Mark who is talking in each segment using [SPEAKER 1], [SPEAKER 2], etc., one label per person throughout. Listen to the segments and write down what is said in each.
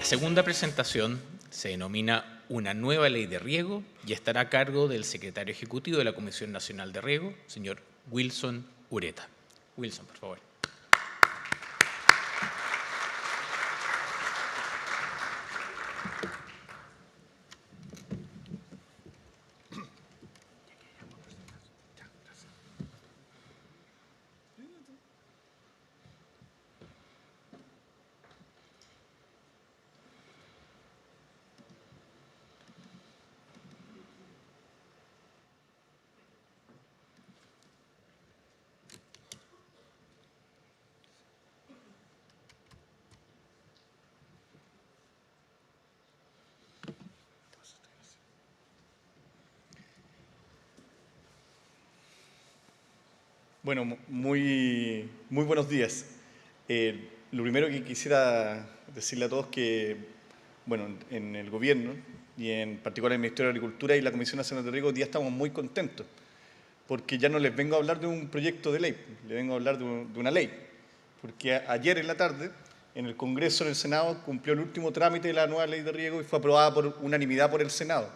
[SPEAKER 1] La segunda presentación se denomina Una nueva ley de riego y estará a cargo del secretario ejecutivo de la Comisión Nacional de Riego, señor Wilson Ureta. Wilson, por favor.
[SPEAKER 2] Bueno, muy buenos días. Lo primero que quisiera decirle a todos que, bueno, en el Gobierno y en particular en el Ministerio de Agricultura y la Comisión Nacional de Riego, hoy día estamos muy contentos, porque ya no les vengo a hablar de un proyecto de ley, les vengo a hablar de una ley, porque ayer en la tarde, en el Congreso, en el Senado, cumplió el último trámite de la nueva ley de riego y fue aprobada por unanimidad por el Senado.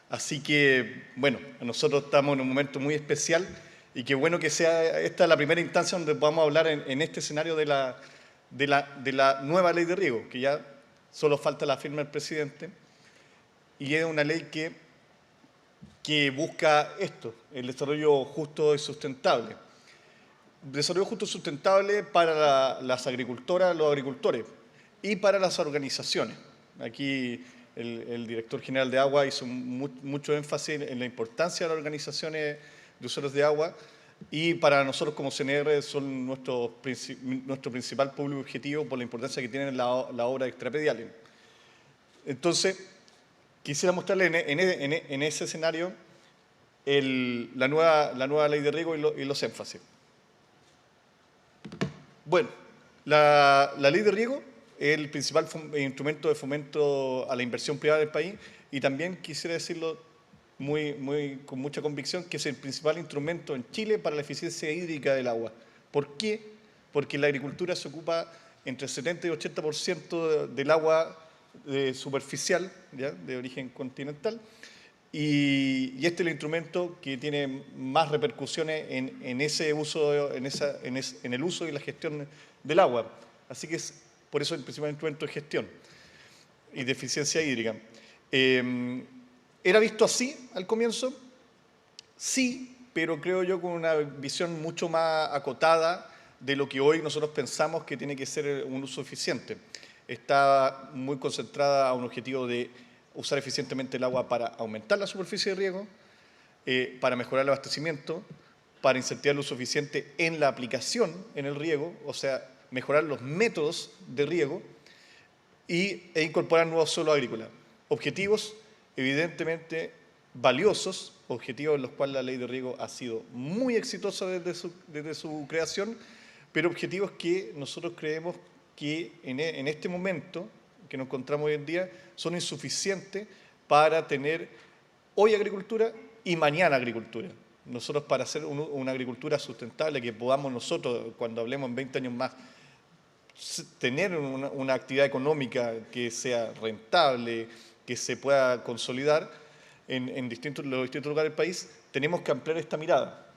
[SPEAKER 2] Así que, bueno, nosotros estamos en un momento muy especial y qué bueno que sea esta la primera instancia donde podamos hablar en este escenario de la nueva ley de riego, que ya solo falta la firma del presidente, y es una ley que busca esto, el desarrollo justo y sustentable. Desarrollo justo y sustentable para las agricultoras, los agricultores y para las organizaciones. Aquí el director general de Agua hizo mucho énfasis en la importancia de las organizaciones de usuarios de agua y para nosotros como CNR son nuestro principal público objetivo por la importancia que tienen la obra extrapedial. Entonces, quisiera mostrarle en ese escenario la nueva ley de riego y los énfasis. Bueno, la ley de riego es el principal instrumento de fomento a la inversión privada del país y también quisiera decirlo con mucha convicción que es el principal instrumento en Chile para la eficiencia hídrica del agua. ¿Por qué? Porque la agricultura se ocupa entre el 70 y 80% del agua superficial, ¿ya?, de origen continental, y este es el instrumento que tiene más repercusiones en ese uso, en el uso y la gestión del agua. Así que por eso el principal instrumento de gestión y de eficiencia hídrica. ¿Era visto así al comienzo? Sí, pero creo yo con una visión mucho más acotada de lo que hoy nosotros pensamos que tiene que ser un uso eficiente. Está muy concentrada a un objetivo de usar eficientemente el agua para aumentar la superficie de riego, para mejorar el abastecimiento, para incentivar el uso eficiente en la aplicación en el riego, o sea, mejorar los métodos de riego e incorporar nuevos suelos agrícolas. Objetivos evidentemente valiosos, objetivos en los cuales la ley de riego ha sido muy exitosa desde su creación, pero objetivos que nosotros creemos que en este momento que nos encontramos hoy en día son insuficientes para tener hoy agricultura y mañana agricultura. Nosotros para hacer una agricultura sustentable que podamos nosotros, cuando hablemos en 20 años más, tener una actividad económica que sea rentable, que se pueda consolidar en los distintos lugares del país, tenemos que ampliar esta mirada.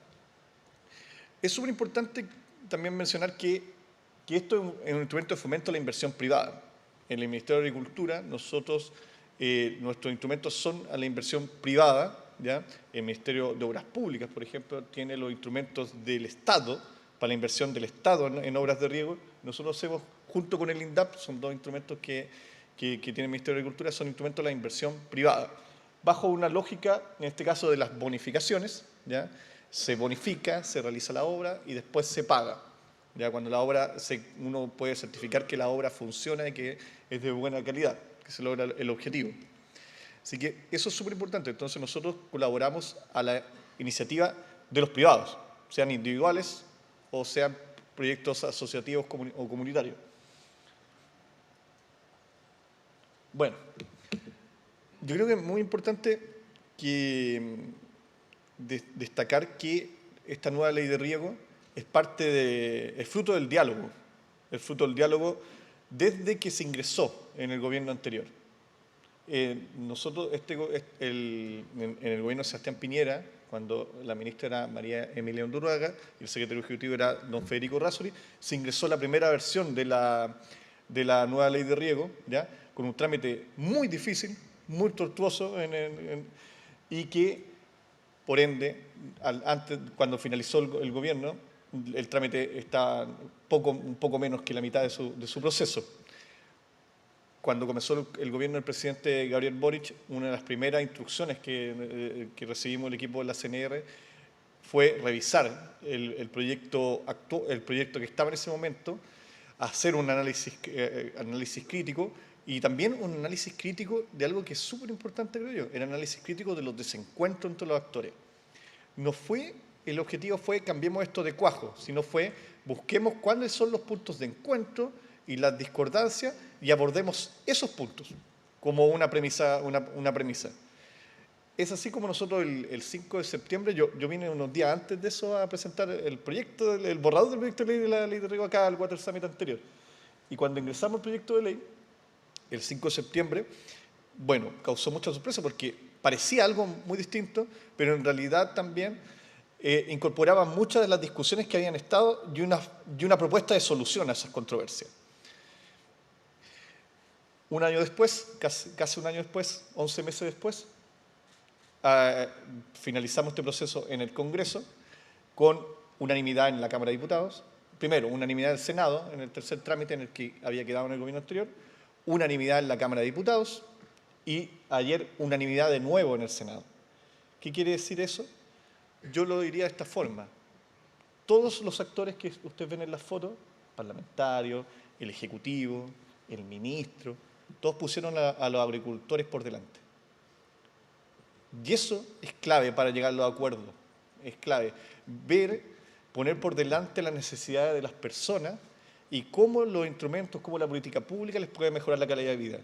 [SPEAKER 2] Es súper importante también mencionar que esto es un instrumento de fomento a la inversión privada. En el Ministerio de Agricultura, nuestros instrumentos son a la inversión privada, ¿ya? El Ministerio de Obras Públicas, por ejemplo, tiene los instrumentos del Estado, para la inversión del Estado en obras de riego. Nosotros hacemos, junto con el INDAP, son dos instrumentos que tiene el Ministerio de Agricultura, son instrumentos de la inversión privada. Bajo una lógica, en este caso, de las bonificaciones, ¿ya? Se bonifica, se realiza la obra y después se paga. Ya cuando la obra, uno puede certificar que la obra funciona y que es de buena calidad, que se logra el objetivo. Así que eso es súper importante. Entonces nosotros colaboramos a la iniciativa de los privados, sean individuales o sean proyectos asociativos o comunitarios. Bueno, yo creo que es muy importante destacar que esta nueva ley de riego es fruto del diálogo. Es fruto del diálogo desde que se ingresó en el gobierno anterior. Nosotros, en el gobierno de Sebastián Piñera, cuando la ministra era María Emilia Undurraga y el secretario ejecutivo era don Federico Razzoli, se ingresó la primera versión de la nueva ley de riego, ¿ya? Con un trámite muy difícil, muy tortuoso, y que, por ende, cuando finalizó el gobierno, el trámite está un poco menos que la mitad de su proceso. Cuando comenzó el gobierno del presidente Gabriel Boric, una de las primeras instrucciones que recibimos el equipo de la CNR fue revisar el proyecto que estaba en ese momento, hacer un análisis crítico y también un análisis crítico de algo que es súper importante, creo yo, el análisis crítico de los desencuentros entre los actores. El objetivo fue cambiemos esto de cuajo, sino fue busquemos cuáles son los puntos de encuentro y las discordancias y abordemos esos puntos como una premisa. Es así como nosotros el 5 de septiembre, yo vine unos días antes de eso a presentar el borrador del proyecto de ley de la ley de riego acá al Water Summit anterior. Y cuando ingresamos al proyecto de ley, el 5 de septiembre, bueno, causó mucha sorpresa porque parecía algo muy distinto, pero en realidad también incorporaba muchas de las discusiones que habían estado y una propuesta de solución a esas controversias. Un año después, casi un año después, 11 meses después, finalizamos este proceso en el Congreso con unanimidad en la Cámara de Diputados. Primero, unanimidad del Senado en el tercer trámite en el que había quedado en el gobierno anterior, unanimidad en la Cámara de Diputados y ayer unanimidad de nuevo en el Senado. ¿Qué quiere decir eso? Yo lo diría de esta forma. Todos los actores que ustedes ven en las fotos, parlamentarios, el Ejecutivo, el ministro, todos pusieron a los agricultores por delante. Y eso es clave para llegar a los acuerdos. Es clave poner por delante las necesidades de las personas y cómo los instrumentos, cómo la política pública les puede mejorar la calidad de vida.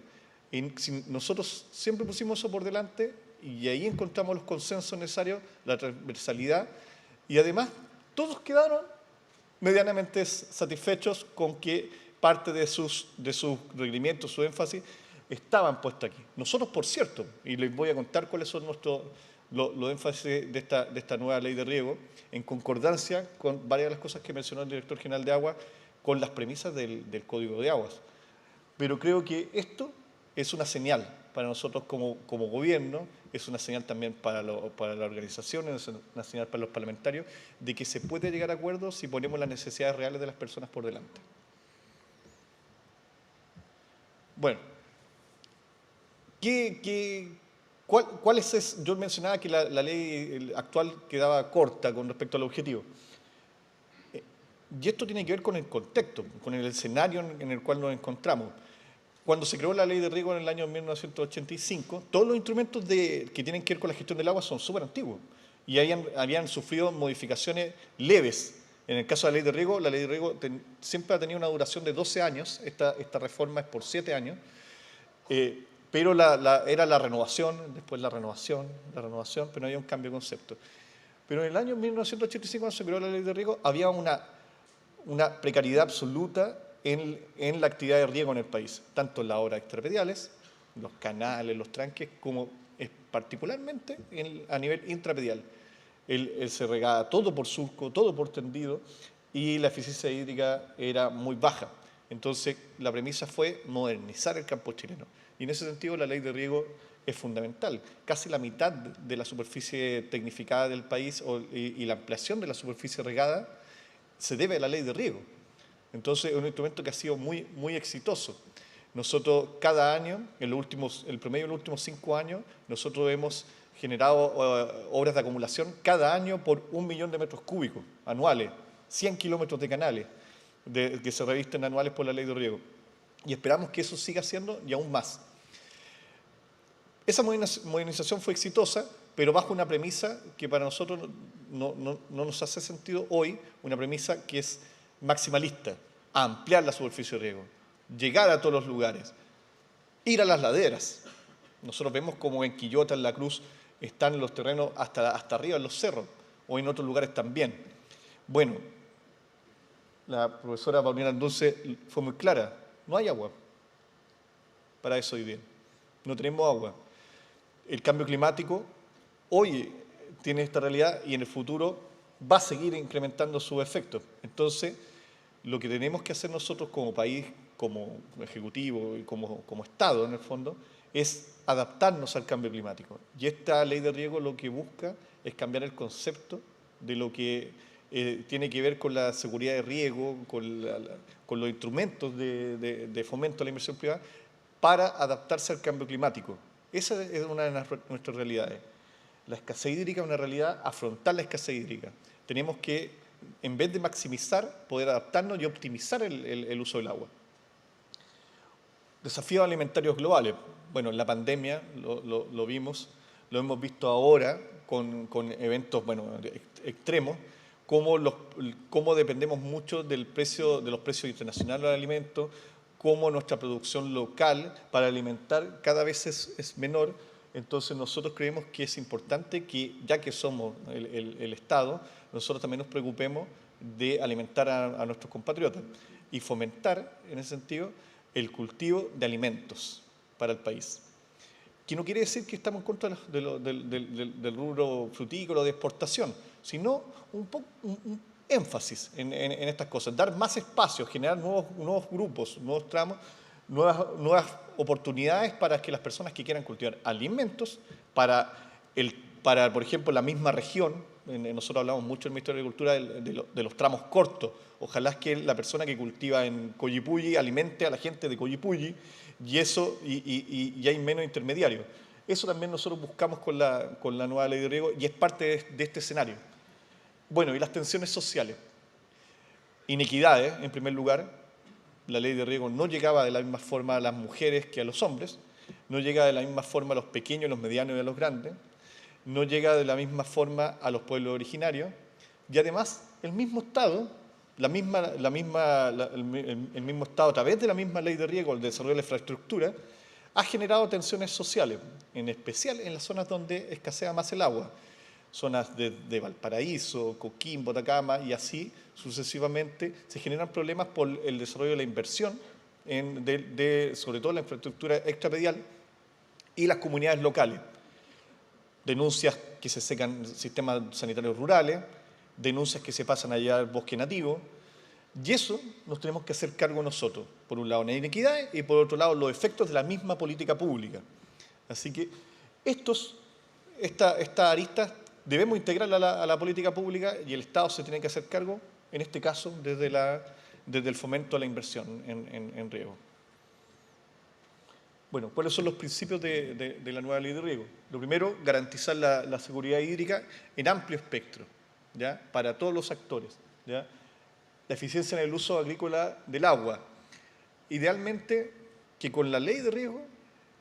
[SPEAKER 2] Y nosotros siempre pusimos eso por delante y ahí encontramos los consensos necesarios, la transversalidad y además todos quedaron medianamente satisfechos con que parte de sus requerimientos, su énfasis, estaban puestos aquí. Nosotros, por cierto, y les voy a contar cuáles son los énfasis de esta nueva ley de riego, en concordancia con varias de las cosas que mencionó el director general de Agua, con las premisas del Código de Aguas. Pero creo que esto es una señal para nosotros como gobierno, es una señal también para la organización, es una señal para los parlamentarios, de que se puede llegar a acuerdos si ponemos las necesidades reales de las personas por delante. Bueno, ¿cuál es? Yo mencionaba que la ley actual quedaba corta con respecto al objetivo. Y esto tiene que ver con el contexto, con el escenario en el cual nos encontramos. Cuando se creó la ley de riego en el año 1985, todos los instrumentos que tienen que ver con la gestión del agua son súper antiguos y habían sufrido modificaciones leves. En el caso de la ley de riego siempre ha tenido una duración de 12 años, esta reforma es por 7 años, pero era la renovación, después la renovación, pero no había un cambio de concepto. Pero en el año 1985, cuando se creó la ley de riego, había una precariedad absoluta en la actividad de riego en el país, tanto en las obras extrapediales, los canales, los tranques, como particularmente a nivel intrapedial. Se regaba todo por surco, todo por tendido, y la eficiencia hídrica era muy baja. Entonces, la premisa fue modernizar el campo chileno. Y en ese sentido, la ley de riego es fundamental. Casi la mitad de la superficie tecnificada del país y la ampliación de la superficie regada se debe a la ley de riego. Entonces, es un instrumento que ha sido muy, muy exitoso. Nosotros, cada año, el promedio de los últimos 5 años, nosotros hemos generado obras de acumulación cada año por 1 millón de metros cúbicos anuales, 100 kilómetros de canales que se revisten anuales por la ley de riego. Y esperamos que eso siga siendo y aún más. Esa modernización fue exitosa, pero bajo una premisa que para nosotros no nos hace sentido hoy, una premisa que es maximalista, ampliar la superficie de riego, llegar a todos los lugares, ir a las laderas. Nosotros vemos como en Quillota, en La Cruz, están los terrenos hasta arriba en los cerros, o en otros lugares también. Bueno, la profesora Paulina Dulce fue muy clara. No hay agua para eso hoy día. No tenemos agua. El cambio climático hoy tiene esta realidad y en el futuro va a seguir incrementando sus efectos. Entonces, lo que tenemos que hacer nosotros como país, como ejecutivo y como Estado, en el fondo, es adaptarnos al cambio climático. Y esta ley de riego lo que busca es cambiar el concepto de lo que tiene que ver con la seguridad de riego, con los instrumentos de fomento a la inversión privada, para adaptarse al cambio climático. Esa es una de nuestras realidades. La escasez hídrica es una realidad, afrontar la escasez hídrica. Tenemos que, en vez de maximizar, poder adaptarnos y optimizar el uso del agua. Desafíos alimentarios globales. Bueno, en la pandemia lo vimos, lo hemos visto ahora con eventos extremos, cómo dependemos mucho de los precios internacionales de los alimentos, cómo nuestra producción local para alimentar cada vez es menor. Entonces nosotros creemos que es importante que, ya que somos el Estado, nosotros también nos preocupemos de alimentar a nuestros compatriotas y fomentar, en ese sentido, el cultivo de alimentos para el país. Que no quiere decir que estamos en contra del rubro frutícola de exportación, sino un énfasis en estas cosas, dar más espacios, generar nuevos grupos, nuevos tramos, nuevas oportunidades para que las personas que quieran cultivar alimentos para, por ejemplo, la misma región. Nosotros hablamos mucho en el Ministerio de Agricultura de los tramos cortos. Ojalá que la persona que cultiva en Coyipulli alimente a la gente de Coyipulli y hay menos intermediarios. Eso también nosotros buscamos con la nueva ley de riego y es parte de este escenario. Bueno, y las tensiones sociales. Inequidades, en primer lugar. La ley de riego no llegaba de la misma forma a las mujeres que a los hombres, no llega de la misma forma a los pequeños, los medianos y a los grandes, no llega de la misma forma a los pueblos originarios y además el mismo Estado, el mismo Estado a través de la misma ley de riego, el desarrollo de la infraestructura, ha generado tensiones sociales, en especial en las zonas donde escasea más el agua. Zonas de Valparaíso, Coquimbo, Atacama y así sucesivamente se generan problemas por el desarrollo de la inversión, sobre todo la infraestructura extrapedial y las comunidades locales. Denuncias que se secan sistemas sanitarios rurales, denuncias que se pasan allá al bosque nativo, y eso nos tenemos que hacer cargo nosotros. Por un lado, la inequidad y por otro lado, los efectos de la misma política pública. Así que estas aristas debemos integrarla a la política pública y el Estado se tiene que hacer cargo, en este caso, desde el fomento a la inversión en riego. Bueno, ¿cuáles son los principios de la nueva ley de riego? Lo primero, garantizar la seguridad hídrica en amplio espectro, ¿ya? Para todos los actores, ¿ya? La eficiencia en el uso agrícola del agua. Idealmente, que con la ley de riego,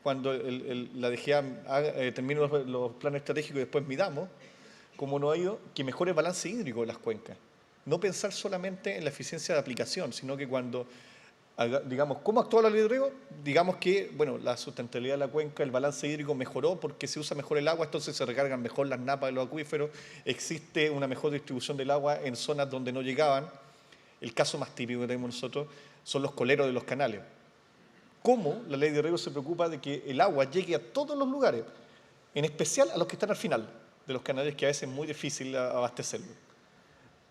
[SPEAKER 2] cuando la DGA termine los planes estratégicos y después midamos cómo nos ha ido, que mejore el balance hídrico de las cuencas. No pensar solamente en la eficiencia de aplicación, sino que cuando, digamos, ¿cómo actúa la ley de riego? Digamos que, bueno, la sustentabilidad de la cuenca, el balance hídrico mejoró porque se usa mejor el agua, entonces se recargan mejor las napas de los acuíferos, existe una mejor distribución del agua en zonas donde no llegaban. El caso más típico que tenemos nosotros son los coleros de los canales. ¿Cómo la ley de riego se preocupa de que el agua llegue a todos los lugares, en especial a los que están al final de los canales, que a veces es muy difícil abastecerlos?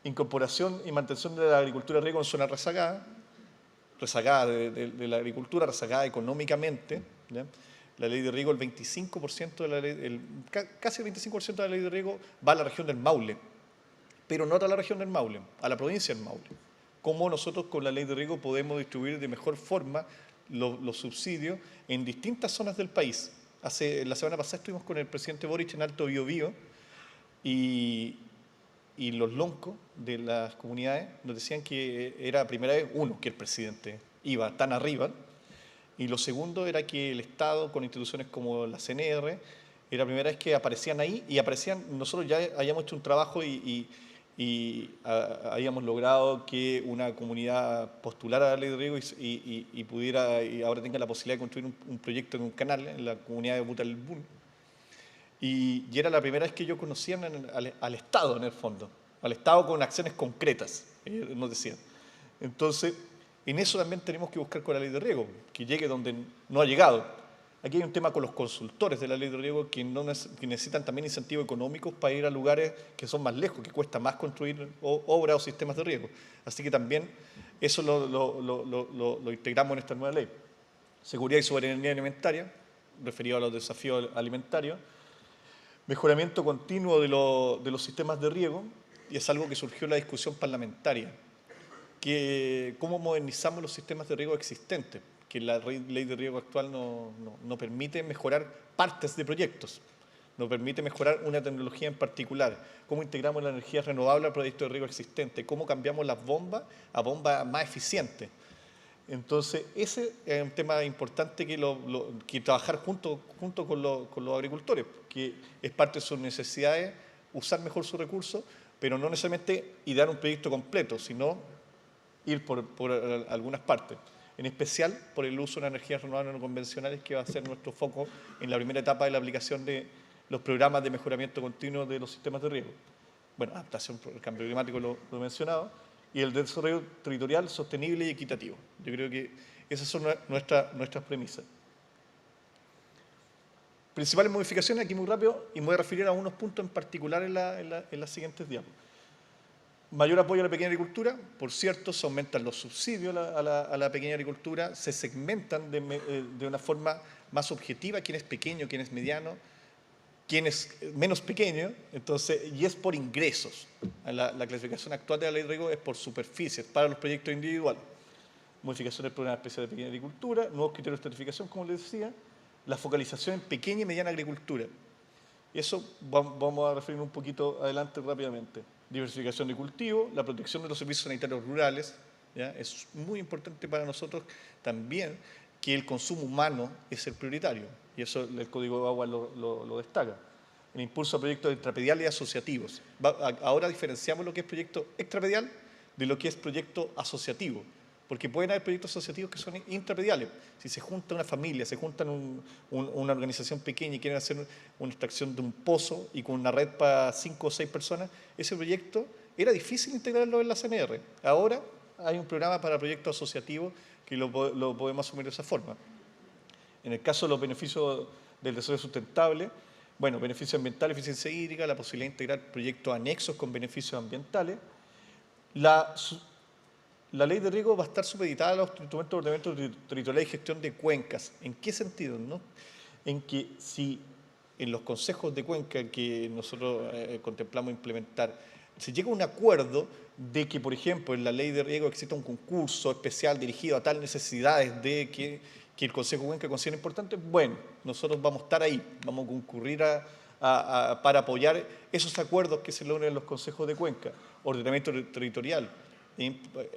[SPEAKER 2] Incorporación y mantención de la agricultura de riego en zonas rezagadas de la agricultura, rezagada económicamente, ¿ya? La ley de riego, el 25% de la ley, casi el 25% de la ley de riego va a la región del Maule, pero no a la región del Maule, a la provincia del Maule. ¿Cómo nosotros con la ley de riego podemos distribuir de mejor forma los subsidios en distintas zonas del país? La semana pasada estuvimos con el presidente Boric en Alto Biobío y los loncos de las comunidades nos decían que era la primera vez, uno, que el presidente iba tan arriba, y lo segundo era que el Estado, con instituciones como la CNR, era la primera vez que aparecían ahí, y nosotros ya habíamos hecho un trabajo y habíamos logrado que una comunidad postulara la ley de riego y pudiera, y ahora tenga la posibilidad de construir un proyecto en un canal en la comunidad de Butalbún. Y era la primera vez que yo conocía al Estado, en el fondo, al Estado con acciones concretas, nos decían. Entonces, En eso también tenemos que buscar con la ley de riego, que llegue donde no ha llegado. Aquí hay un tema con los consultores de la ley de riego que necesitan también incentivos económicos para ir a lugares que son más lejos, que cuesta más construir obras o sistemas de riego. Así que también eso lo integramos en esta nueva ley. Seguridad y soberanía alimentaria, referido a los desafíos alimentarios. Mejoramiento continuo de los sistemas de riego, y es algo que surgió en la discusión parlamentaria, que cómo modernizamos los sistemas de riego existentes, que la ley de riego actual no permite mejorar partes de proyectos, no permite mejorar una tecnología en particular, cómo integramos la energía renovable al proyecto de riego existente, cómo cambiamos las bombas a bombas más eficientes. Entonces, ese es un tema importante que trabajar junto con los agricultores, que es parte de sus necesidades, usar mejor sus recursos, pero no necesariamente idear un proyecto completo, sino ir por algunas partes. En especial por el uso de energías renovables no convencionales, que va a ser nuestro foco en la primera etapa de la aplicación de los programas de mejoramiento continuo de los sistemas de riego. Bueno, adaptación al cambio climático lo he mencionado, y el desarrollo territorial sostenible y equitativo. Yo creo que esas son nuestras premisas. Principales modificaciones, aquí muy rápido, y me voy a referir a unos puntos en particular en las siguientes diapos. Mayor apoyo a la pequeña agricultura, por cierto, se aumentan los subsidios a la pequeña agricultura, se segmentan de una forma más objetiva quién es pequeño, quién es mediano, quién es menos pequeño, entonces, y es por ingresos. La clasificación actual de la ley de riego es por superficies para los proyectos individuales. Modificación del programa especial de pequeña agricultura, nuevos criterios de estratificación, como les decía, la focalización en pequeña y mediana agricultura. Y eso vamos a referirnos un poquito adelante rápidamente. Diversificación de cultivo, la protección de los servicios sanitarios rurales, ¿ya? Es muy importante para nosotros también que el consumo humano es el prioritario, y eso el Código de Agua lo destaca. El impulso a proyectos extrapediales y asociativos. Ahora diferenciamos lo que es proyecto extrapedial de lo que es proyecto asociativo, porque pueden haber proyectos asociativos que son intrapediales. Si se junta una familia, se juntan una organización pequeña y quieren hacer una extracción de un pozo y con una red para 5 o 6 personas, ese proyecto era difícil integrarlo en la CNR. Ahora hay un programa para proyectos asociativos que lo podemos asumir de esa forma. En el caso de los beneficios del desarrollo sustentable, bueno, beneficios ambientales, eficiencia hídrica, la posibilidad de integrar proyectos anexos con beneficios ambientales. La ley de riego va a estar supeditada a los instrumentos de ordenamiento territorial y gestión de cuencas. ¿En qué sentido? ¿No? En que si en los consejos de cuenca que nosotros contemplamos implementar, se llega a un acuerdo de que, por ejemplo, en la ley de riego exista un concurso especial dirigido a tal necesidades de que el Consejo de Cuenca considera importante, bueno, nosotros vamos a estar ahí, vamos a concurrir para apoyar esos acuerdos que se logran en los consejos de cuenca. Ordenamiento territorial.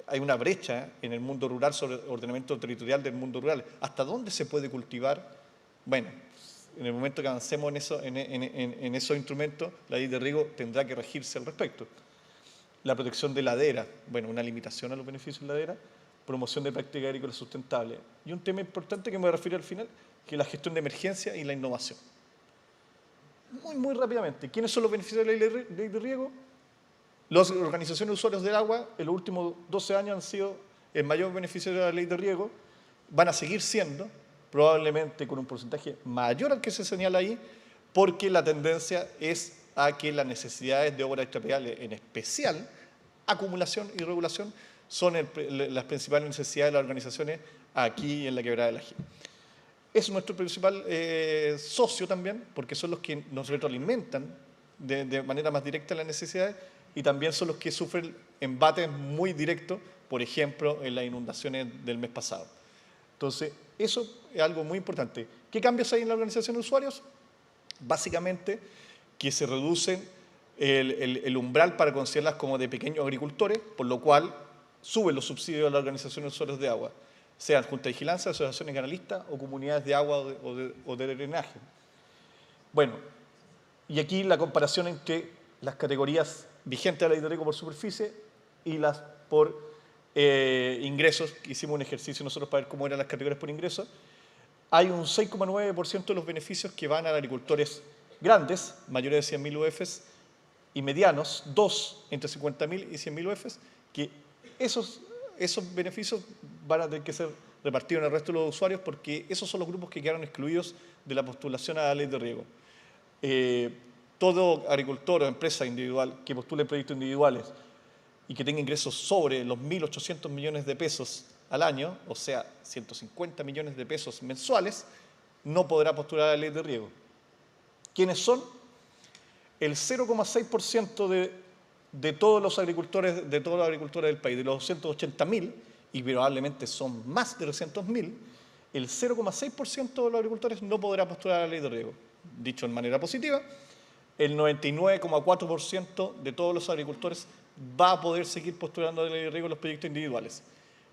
[SPEAKER 2] Hay una brecha en el mundo rural sobre ordenamiento territorial del mundo rural. ¿Hasta dónde se puede cultivar? Bueno, en el momento que avancemos en esos instrumentos, la ley de riego tendrá que regirse al respecto. La protección de ladera, bueno, una limitación a los beneficios de ladera, promoción de prácticas agrícolas sustentables. Y un tema importante que me voy a referir al final, que es la gestión de emergencia y la innovación. Muy rápidamente, ¿quiénes son los beneficiarios de la ley de riego? Las organizaciones de usuarios del agua en los últimos 12 años han sido el mayor beneficiario de la ley de riego, van a seguir siendo, probablemente con un porcentaje mayor al que se señala ahí, porque la tendencia es a que las necesidades de obras extrapediales, en especial acumulación y regulación, son las principales necesidades de las organizaciones aquí en la Quebrada del Ají. Es nuestro principal socio también, porque son los que nos retroalimentan de manera más directa las necesidades, y también son los que sufren embates muy directos, por ejemplo, en las inundaciones del mes pasado. Entonces, eso es algo muy importante. ¿Qué cambios hay en la organización de usuarios? Básicamente, que se reduce el umbral para considerarlas como de pequeños agricultores, por lo cual suben los subsidios a la organización de usuarios de agua, sean juntas de vigilancia, asociaciones canalistas o comunidades de agua o de drenaje. Bueno, y aquí la comparación entre las categorías vigentes de la ley de riego por superficie y las por ingresos. Hicimos un ejercicio nosotros para ver cómo eran las categorías por ingresos. Hay un 6,9% de los beneficios que van a agricultores grandes, mayores de 100.000 UFs, y medianos, 2 entre 50.000 y 100.000 UFs, que esos beneficios van a tener que ser repartidos en el resto de los usuarios porque esos son los grupos que quedaron excluidos de la postulación a la ley de riego. Todo agricultor o empresa individual que postule proyectos individuales y que tenga ingresos sobre los 1.800 millones de pesos al año, o sea, 150 millones de pesos mensuales, no podrá postular a la ley de riego. ¿Quiénes son? El 0,6% de todos los agricultores del país, de los 280.000, y probablemente son más de 300.000, el 0,6% de los agricultores no podrá postular a la ley de riego. Dicho en manera positiva, el 99,4% de todos los agricultores va a poder seguir postulando a la ley de riego los proyectos individuales.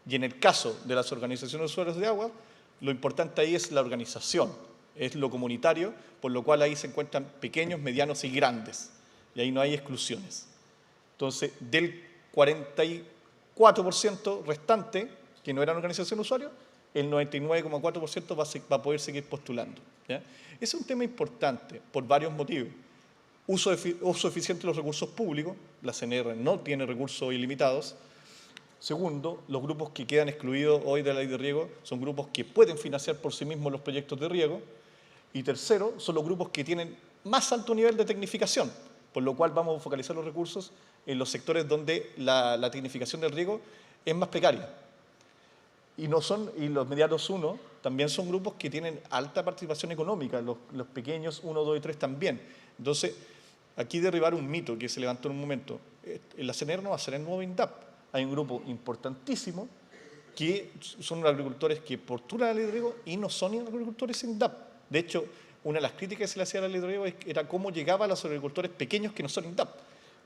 [SPEAKER 2] Y en el caso de las organizaciones de usuarios de agua, lo importante ahí es la organización, es lo comunitario, por lo cual ahí se encuentran pequeños, medianos y grandes, y ahí no hay exclusiones. Entonces, del 44% restante, que no eran organización de usuarios, el 99,4% va a poder seguir postulando, ¿ya? Ese es un tema importante por varios motivos. Uso eficiente de los recursos públicos, la CNR no tiene recursos ilimitados. Segundo, los grupos que quedan excluidos hoy de la ley de riego son grupos que pueden financiar por sí mismos los proyectos de riego. Y tercero, son los grupos que tienen más alto nivel de tecnificación, por lo cual vamos a focalizar los recursos en los sectores donde la tecnificación del riego es más precaria. Y los medianos 1 también son grupos que tienen alta participación económica, los pequeños 1, 2 y 3 también. Entonces, aquí derribar un mito que se levantó en un momento. La CNR no va a ser el nuevo INDAP. Hay un grupo importantísimo que son los agricultores que postulan a la ley de riego y no son agricultores INDAP. De hecho, una de las críticas que se le hacía a la ley de riego era cómo llegaba a los agricultores pequeños que no son INDAP.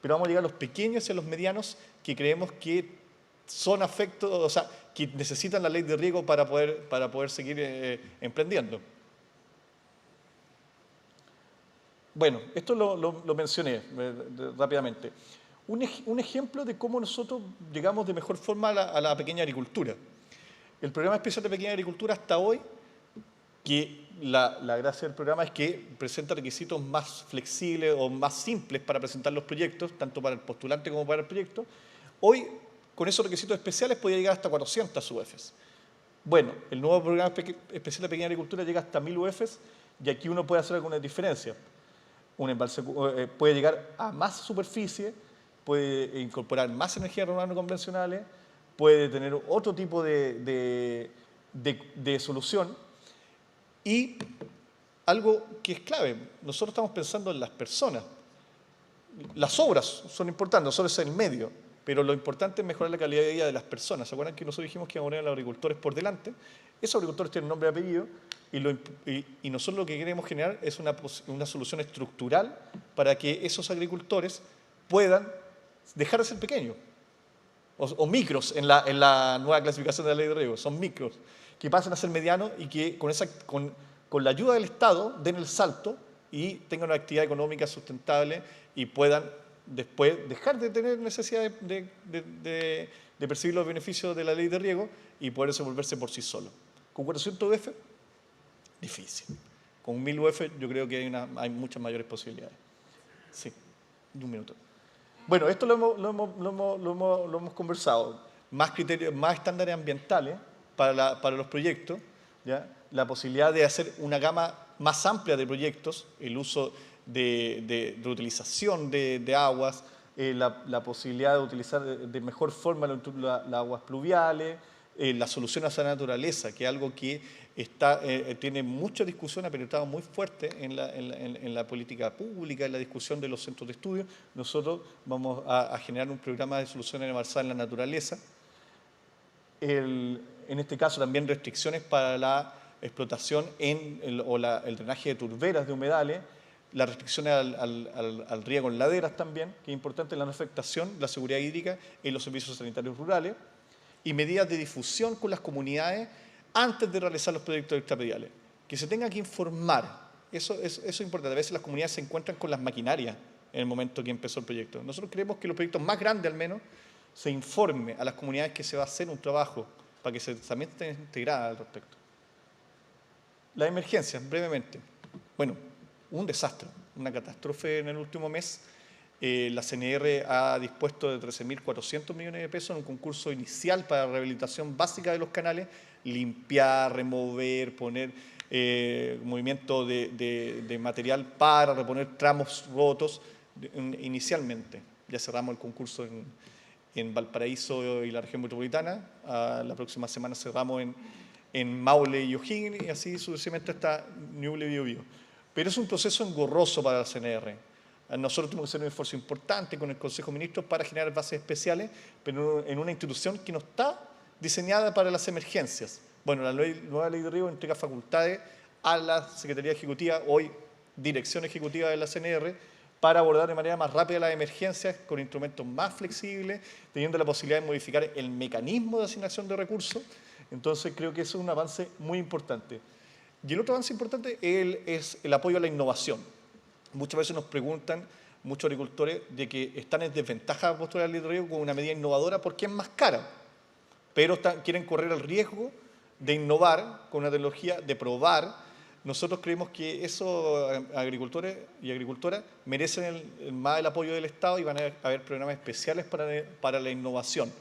[SPEAKER 2] Pero vamos a llegar a los pequeños y a los medianos que creemos que son afectos, o sea, que necesitan la ley de riego para poder seguir emprendiendo. Bueno, esto lo mencioné rápidamente. Un ejemplo de cómo nosotros llegamos de mejor forma a la pequeña agricultura. El Programa Especial de Pequeña Agricultura hasta hoy, que la gracia del programa es que presenta requisitos más flexibles o más simples para presentar los proyectos, tanto para el postulante como para el proyecto. Hoy, con esos requisitos especiales, podía llegar hasta 400 UFs. Bueno, el nuevo Programa Especial de Pequeña Agricultura llega hasta 1.000 UFs y aquí uno puede hacer algunas diferencias. Un embalse puede llegar a más superficie, puede incorporar más energías renovables no convencionales, puede tener otro tipo de solución. Y algo que es clave, nosotros estamos pensando en las personas. Las obras son importantes, nosotros es el medio, pero lo importante es mejorar la calidad de vida de las personas. ¿Se acuerdan que nosotros dijimos que íbamos a poner a los agricultores por delante? Esos agricultores tienen nombre y apellido y nosotros lo que queremos generar es una solución estructural para que esos agricultores puedan dejar de ser pequeños o micros en la nueva clasificación de la ley de riego. Son micros que pasen a ser medianos y que con la ayuda del Estado den el salto y tengan una actividad económica sustentable y puedan después dejar de tener necesidad de percibir los beneficios de la ley de riego y poder desenvolverse por sí solos. Con 400 UF, difícil. Con 1.000 UF yo creo que hay muchas mayores posibilidades. Sí, un minuto. Bueno, esto lo hemos conversado. Más criterios, más estándares ambientales para los proyectos, ¿ya? La posibilidad de hacer una gama más amplia de proyectos, el uso de reutilización de aguas, la posibilidad de utilizar de mejor forma las aguas pluviales, la solución a esa naturaleza, que es algo que tiene mucha discusión, ha penetrado muy fuerte en la política pública, en la discusión de los centros de estudio. Nosotros vamos a generar un programa de soluciones basadas en la naturaleza. En este caso también restricciones para la explotación o el drenaje de turberas de humedales, las restricciones al riego en laderas también, que es importante, la no afectación, la seguridad hídrica en los servicios sanitarios rurales y medidas de difusión con las comunidades antes de realizar los proyectos extrapediales. Que se tenga que informar, eso es importante. A veces las comunidades se encuentran con las maquinarias en el momento que empezó el proyecto. Nosotros creemos que los proyectos más grandes al menos se informe a las comunidades que se va a hacer un trabajo para que también estén integradas al respecto. Las emergencias, brevemente. Bueno, un desastre, una catástrofe en el último mes La CNR ha dispuesto de 13.400 millones de pesos en un concurso inicial para rehabilitación básica de los canales, limpiar, remover, poner movimiento de material para reponer tramos rotos inicialmente. Ya cerramos el concurso en Valparaíso y la región metropolitana. La próxima semana cerramos en Maule y O'Higgins y así sucesivamente hasta Ñuble y Biobío. Pero es un proceso engorroso para la CNR. Nosotros tenemos que hacer un esfuerzo importante con el Consejo de Ministros para generar bases especiales, pero en una institución que no está diseñada para las emergencias. Bueno, la nueva ley de riego entrega facultades a la Secretaría Ejecutiva, hoy Dirección Ejecutiva de la CNR, para abordar de manera más rápida las emergencias con instrumentos más flexibles, teniendo la posibilidad de modificar el mecanismo de asignación de recursos. Entonces creo que eso es un avance muy importante. Y el otro avance importante es el apoyo a la innovación. Muchas veces nos preguntan muchos agricultores de que están en desventaja a postular la ley de riego con una medida innovadora porque es más cara, pero quieren correr el riesgo de innovar con una tecnología, de probar. Nosotros creemos que esos agricultores y agricultoras merecen más el apoyo del Estado y van a haber programas especiales para la innovación,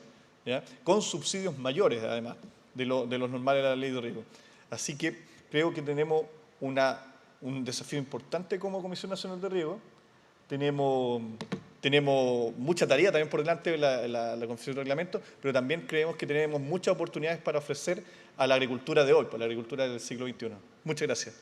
[SPEAKER 2] ¿ya? Con subsidios mayores, además, de los normales de la ley de riego. Así que creo que tenemos un desafío importante como Comisión Nacional de Riego. Tenemos mucha tarea también por delante de la Comisión de Reglamento, pero también creemos que tenemos muchas oportunidades para ofrecer a la agricultura de hoy, para la agricultura del siglo XXI. Muchas gracias.